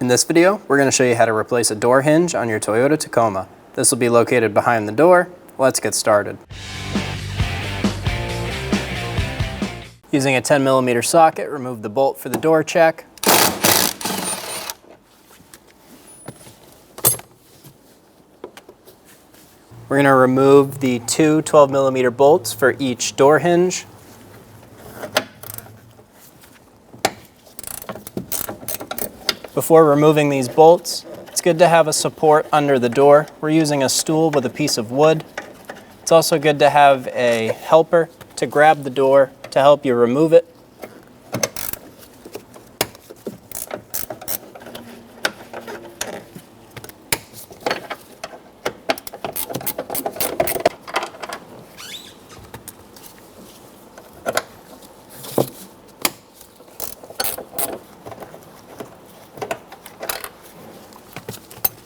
In this video, we're going to show you how to replace a door hinge on your Toyota Tacoma. This will be located behind the door. Let's get started. Using a 10mm socket, remove the bolt for the door check. We're going to remove the two 12mm bolts for each door hinge. Before removing these bolts, it's good to have a support under the door. We're using a stool with a piece of wood. It's also good to have a helper to grab the door to help you remove it.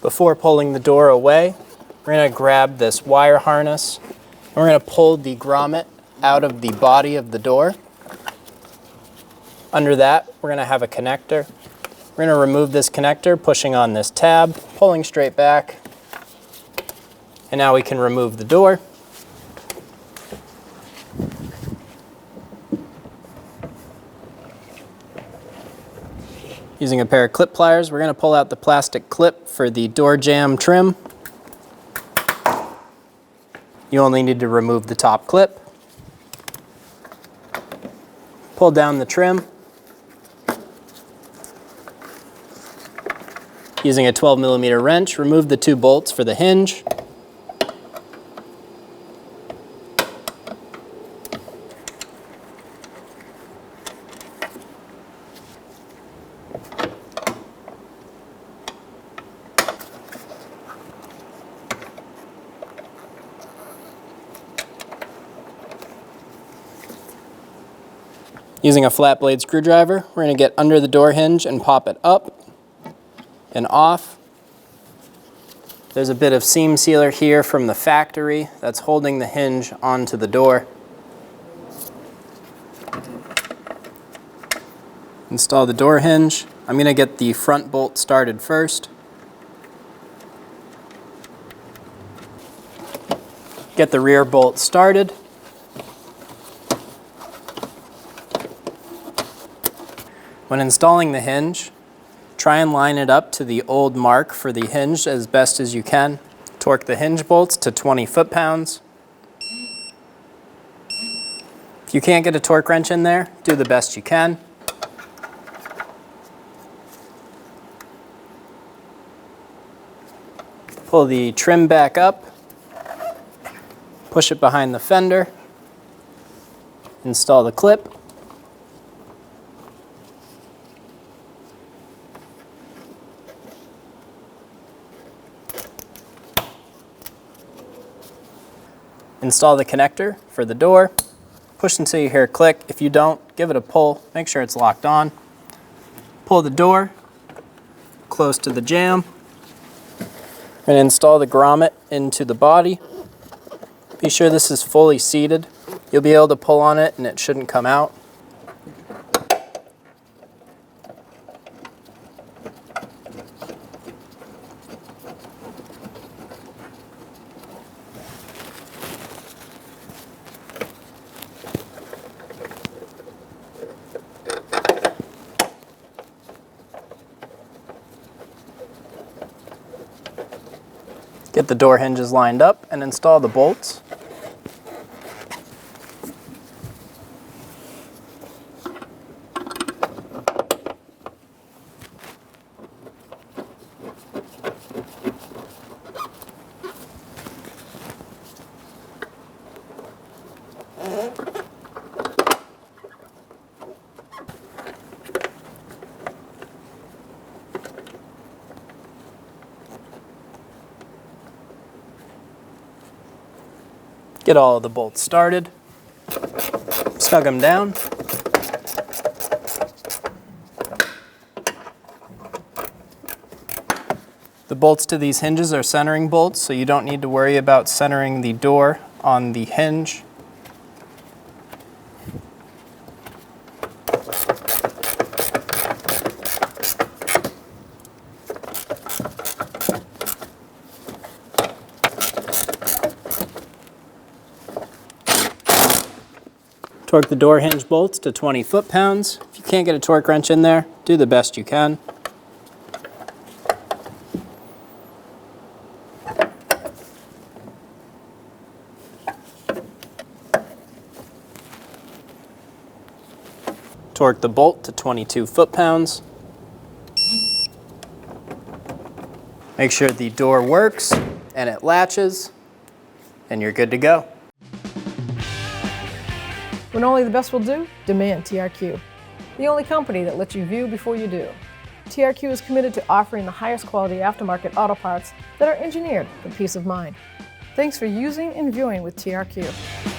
Before pulling the door away, we're going to grab this wire harness and we're going to pull the grommet out of the body of the door. Under that, we're going to have a connector. We're going to remove this connector, pushing on this tab, pulling straight back, and now we can remove the door. Using a pair of clip pliers, we're going to pull out the plastic clip for the door jamb trim. You only need to remove the top clip. Pull down the trim. Using a 12mm wrench, remove the two bolts for the hinge. Using a flat blade screwdriver, we're going to get under the door hinge and pop it up and off. There's a bit of seam sealer here from the factory that's holding the hinge onto the door. Install the door hinge. I'm going to get the front bolt started first. Get the rear bolt started. When installing the hinge, try and line it up to the old mark for the hinge as best as you can. Torque the hinge bolts to 20 foot-pounds. If you can't get a torque wrench in there, do the best you can. Pull the trim back up, push it behind the fender, install the clip. Install the connector for the door. Push until you hear a click. If you don't, give it a pull. Make sure it's locked on. Pull the door close to the jamb and install the grommet into the body. Be sure this is fully seated. You'll be able to pull on it and it shouldn't come out. Get the door hinges lined up and install the bolts. Get all of the bolts started, snug them down. The bolts to these hinges are centering bolts, so you don't need to worry about centering the door on the hinge. Torque the door hinge bolts to 20 foot-pounds. If you can't get a torque wrench in there, do the best you can. Torque the bolt to 22 foot-pounds. Make sure the door works and it latches, and you're good to go. When only the best will do, demand TRQ. The only company that lets you view before you do. TRQ is committed to offering the highest quality aftermarket auto parts that are engineered for peace of mind. Thanks for using and viewing with TRQ.